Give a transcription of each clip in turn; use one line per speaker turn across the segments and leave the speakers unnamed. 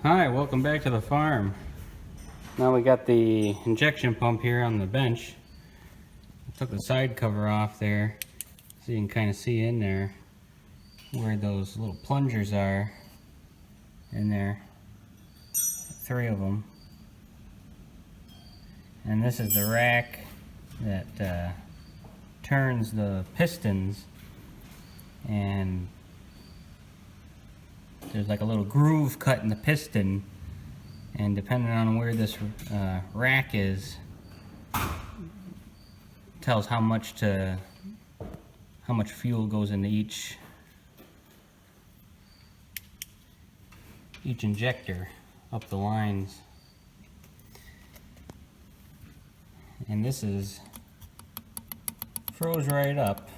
Hi, welcome back to the farm. Now we got the injection pump here on the bench. I took the side cover off there so you can kind of see in there where those little plungers are in there. 3 of them. And this is the rack that turns the pistons, and there's like a little groove cut in the piston, and depending on where this rack is, tells how much fuel goes into each injector up the lines. And this is froze right up,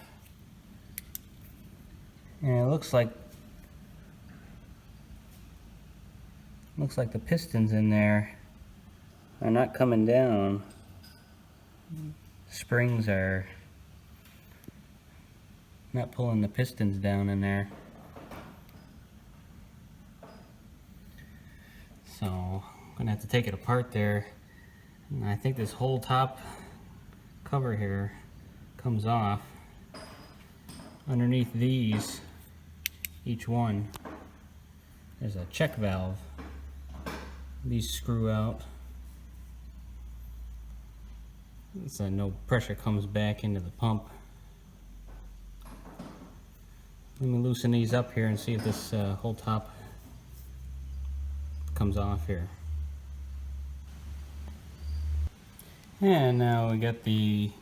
and it looks like the pistons in there are not coming down. Springs are not pulling the pistons down in there. So I'm gonna have to take it apart there. And I think this whole top cover here comes off. Underneath these, each one, there's a check valve. These screw out so no pressure comes back into the pump. Let me loosen these up here and see if this whole top comes off here. And now we got that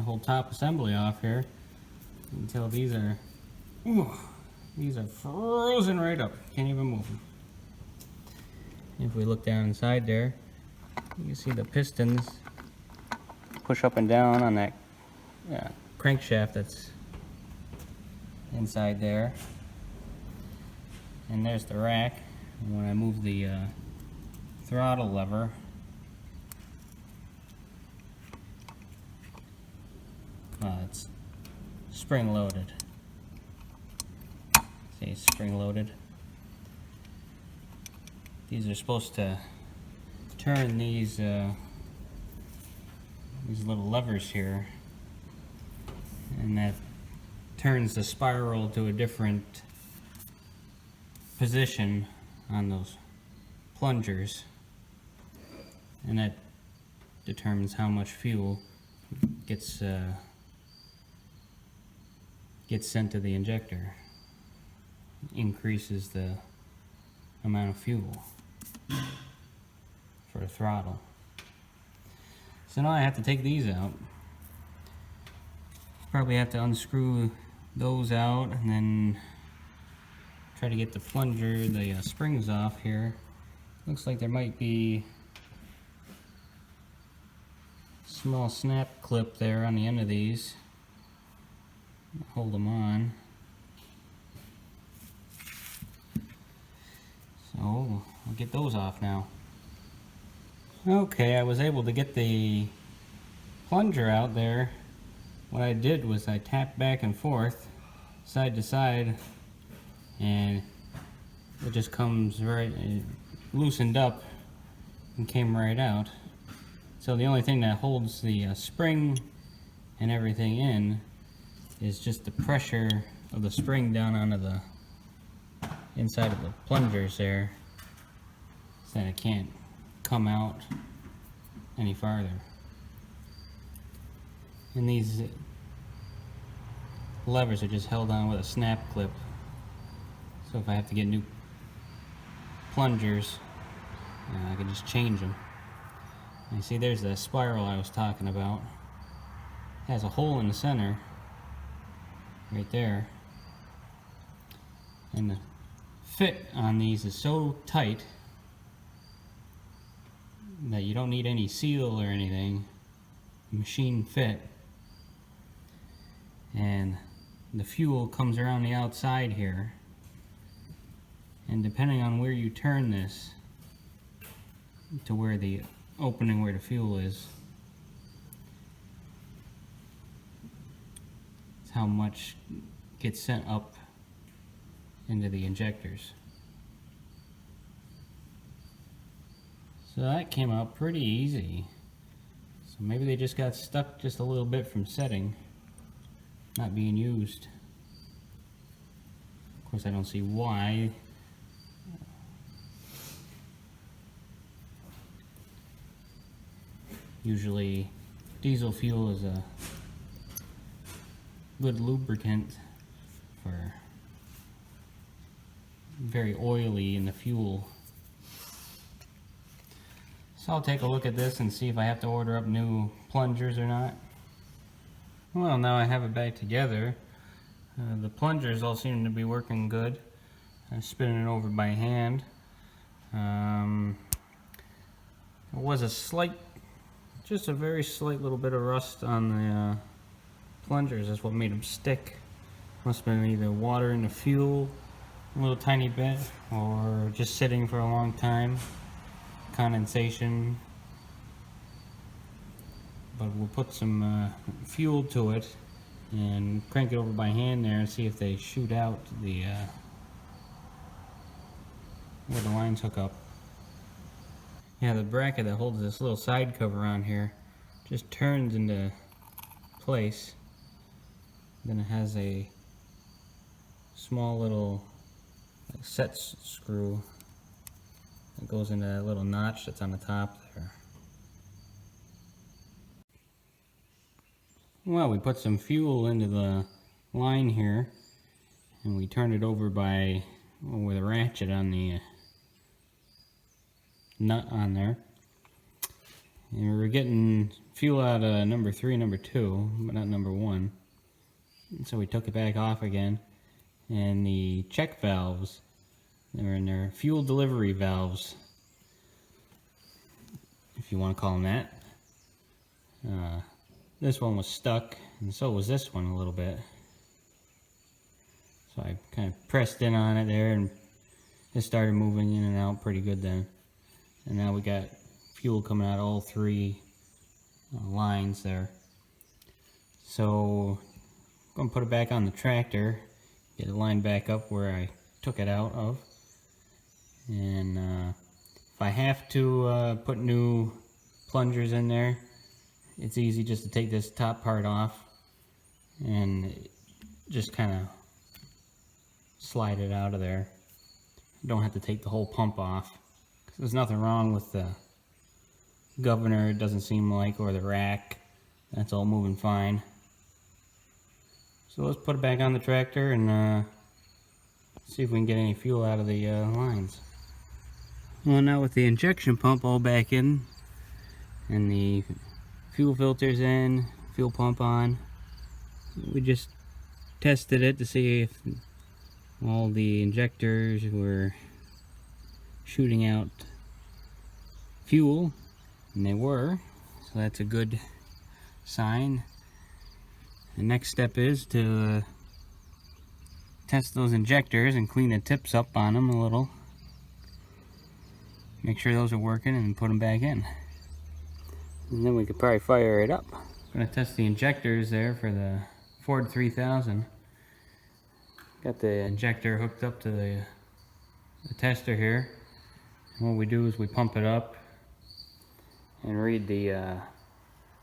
whole top assembly off here. You can tell these are frozen right up. Can't even move them. If we look down inside there, you can see the pistons push up and down on that crankshaft that's inside there. And there's the rack. And when I move the throttle lever, it's spring loaded. See, spring loaded. These are supposed to turn these little levers here, and that turns the spiral to a different position on those plungers, and that determines how much fuel gets sent to the injector. Increases the amount of fuel for the throttle. So now I have to take these out. Probably have to unscrew those out and then try to get the plunger, the springs off here. Looks like there might be a small snap clip there on the end of these. Hold them on. So I'll get those off now. Okay, I was able to get the plunger out there. What I did was I tapped back and forth, side to side, and it just comes right, it loosened up and came right out. So the only thing that holds the spring and everything in is just the pressure of the spring down onto the inside of the plungers there, so that it can't come out any farther. And these levers are just held on with a snap clip, so if I have to get new plungers, I can just change them. And you see there's the spiral I was talking about. It has a hole in the center right there, and the fit on these is so tight that you don't need any seal or anything. Machine fit, and the fuel comes around the outside here, and depending on where you turn this to where the opening where the fuel is, it's how much gets sent up into the injectors. So that came out pretty easy. So maybe they just got stuck just a little bit from setting, not being used. Of course, I don't see why. Usually diesel fuel is a good lubricant for very oily in the fuel. So I'll take a look at this and see if I have to order up new plungers or not. Well, now I have it back together. The plungers all seem to be working good. I'm spinning it over by hand. There was a slight, just a very slight little bit of rust on the plungers. That's what made them stick. Must have been either water in the fuel a little tiny bit, or just sitting for a long time, condensation. But we'll put some fuel to it and crank it over by hand there and see if they shoot out the where the lines hook up. Yeah, the bracket that holds this little side cover on here just turns into place. Then it has a small little set screw that goes into that little notch that's on the top there. Well, we put some fuel into the line here and we turned it over by with a ratchet on the nut on there. And we were getting fuel out of number 3, number 2, but not number 1. And so we took it back off again. And the check valves, they were in their fuel delivery valves, if you want to call them that. This one was stuck, and so was this one a little bit. So I kind of pressed in on it there, and it started moving in and out pretty good then. And now we got fuel coming out of all 3 lines there. So I'm going to put it back on the tractor, get it lined back up where I took it out of. And if I have to put new plungers in there, it's easy just to take this top part off and just kind of slide it out of there. You don't have to take the whole pump off. There's nothing wrong with the governor, it doesn't seem like, or the rack. That's all moving fine. So let's put it back on the tractor and see if we can get any fuel out of the lines. Well, now with the injection pump all back in and the fuel filters in, fuel pump on, we just tested it to see if all the injectors were shooting out fuel, and they were, so that's a good sign. The next step is to test those injectors and clean the tips up on them a little, make sure those are working, and put them back in. And then we could probably fire it up. I'm going to test the injectors there for the Ford 3000. Got the injector hooked up to the tester here. And what we do is we pump it up and read the how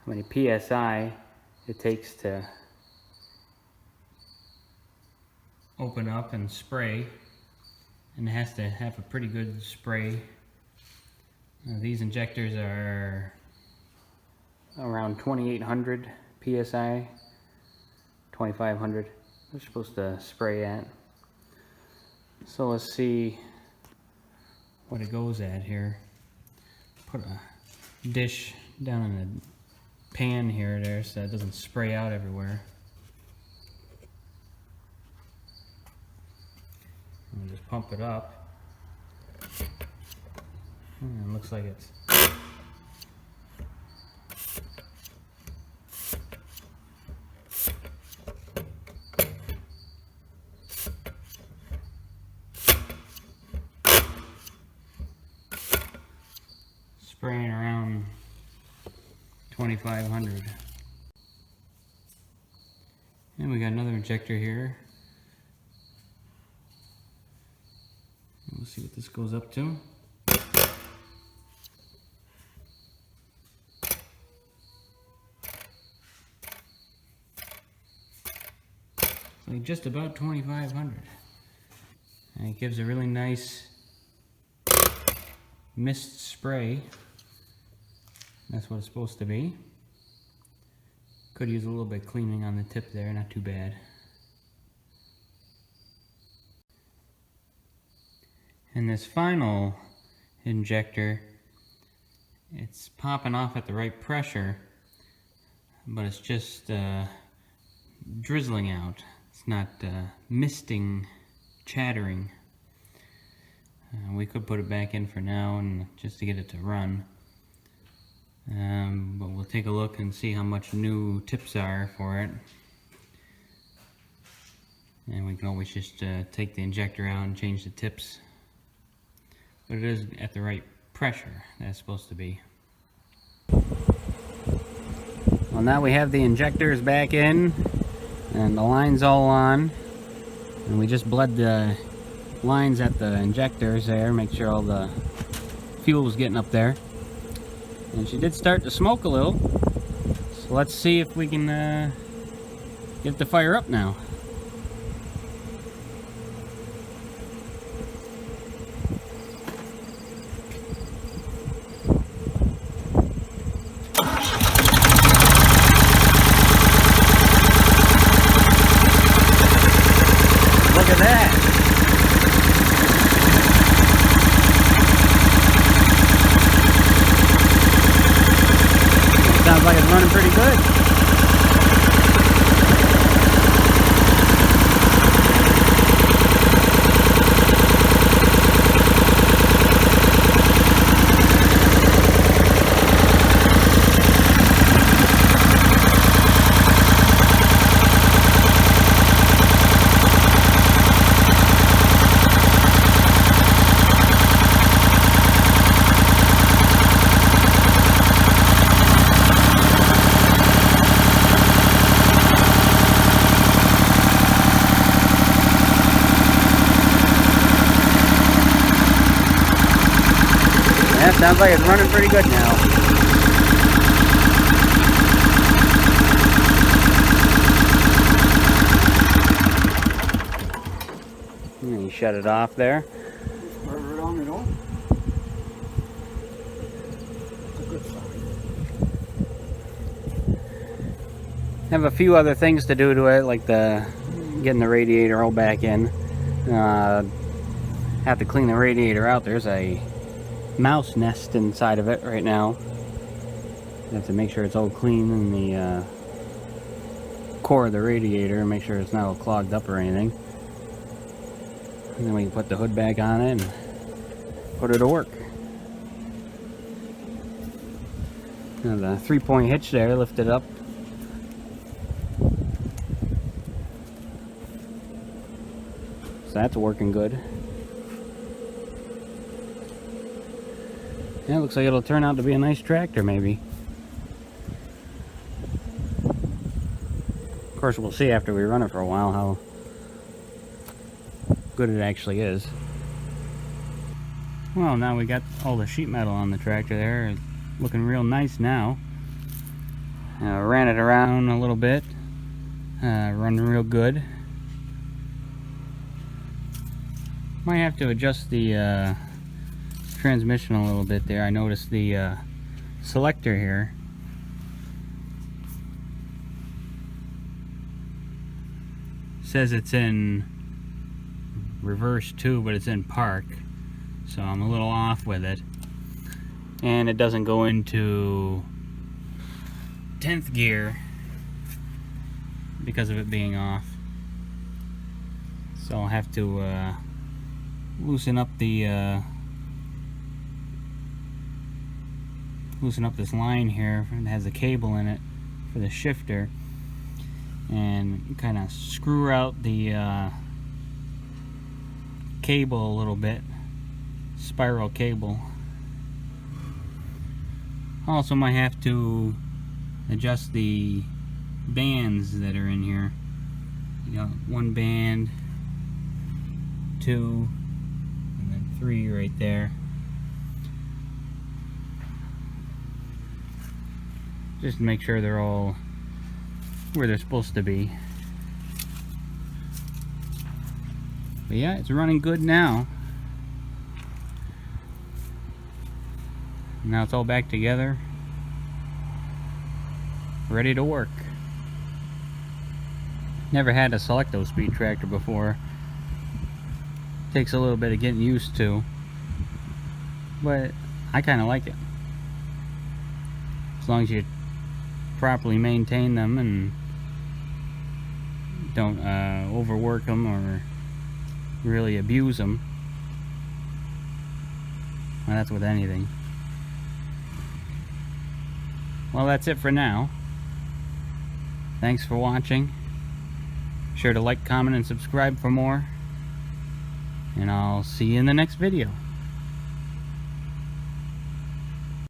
many PSI it takes to open up and spray. And it has to have a pretty good spray. These injectors are around 2800 PSI, 2500 they're supposed to spray at. So let's see what it goes at here. Put a dish down in a pan here there so it doesn't spray out everywhere. And just pump it up. And it looks like it's spraying around 2500. And we got another injector here. We'll see what this goes up to. like just about 2,500. And it gives a really nice mist spray. That's what it's supposed to be. Could use a little bit cleaning on the tip there, not too bad. And this final injector, it's popping off at the right pressure, but it's just drizzling out. It's not misting, chattering. We could put it back in for now and just to get it to run. But we'll take a look and see how much new tips are for it. And we can always just take the injector out and change the tips. But it is at the right pressure that it's supposed to be. Well, now we have the injectors back in and the lines all on. And we just bled the lines at the injectors there, make sure all the fuel was getting up there. And she did start to smoke a little, so let's see if we can get the fire up now. Look at that! Sounds like it's running pretty good. Yeah, sounds like it's running pretty good now. And you shut it off there.
Turn it on and off. That's a good sign.
Have a few other things to do to it, like getting the radiator all back in. Have to clean the radiator out. There's a mouse nest inside of it right now. You have to make sure it's all clean in the core of the radiator and make sure it's not all clogged up or anything. And then we can put the hood back on it and put it to work. Now the 3-point hitch there lifted up. So that's working good. Yeah, looks like it'll turn out to be a nice tractor, maybe. Of course, we'll see after we run it for a while how good it actually is. Well, now we got all the sheet metal on the tractor there. It's looking real nice now. Ran it around a little bit. Running real good. Might have to adjust the transmission a little bit there. I noticed the selector here says it's in reverse too, but it's in park, so I'm a little off with it, and it doesn't go into 10th gear because of it being off, so I'll have to loosen up this line here that has a cable in it for the shifter, and kind of screw out the cable a little bit, spiral cable. Also might have to adjust the bands that are in here. You got 1 band, 2, and then 3 right there. Just to make sure they're all where they're supposed to be. But yeah, it's running good now. Now it's all back together, ready to work. Never had a Selecto speed tractor before. Takes a little bit of getting used to, but I kind of like it. As long as you properly maintain them and don't overwork them or really abuse them. Well, that's with anything. Well, that's it for now. Thanks for watching. Be sure to like, comment, and subscribe for more. And I'll see you in the next video.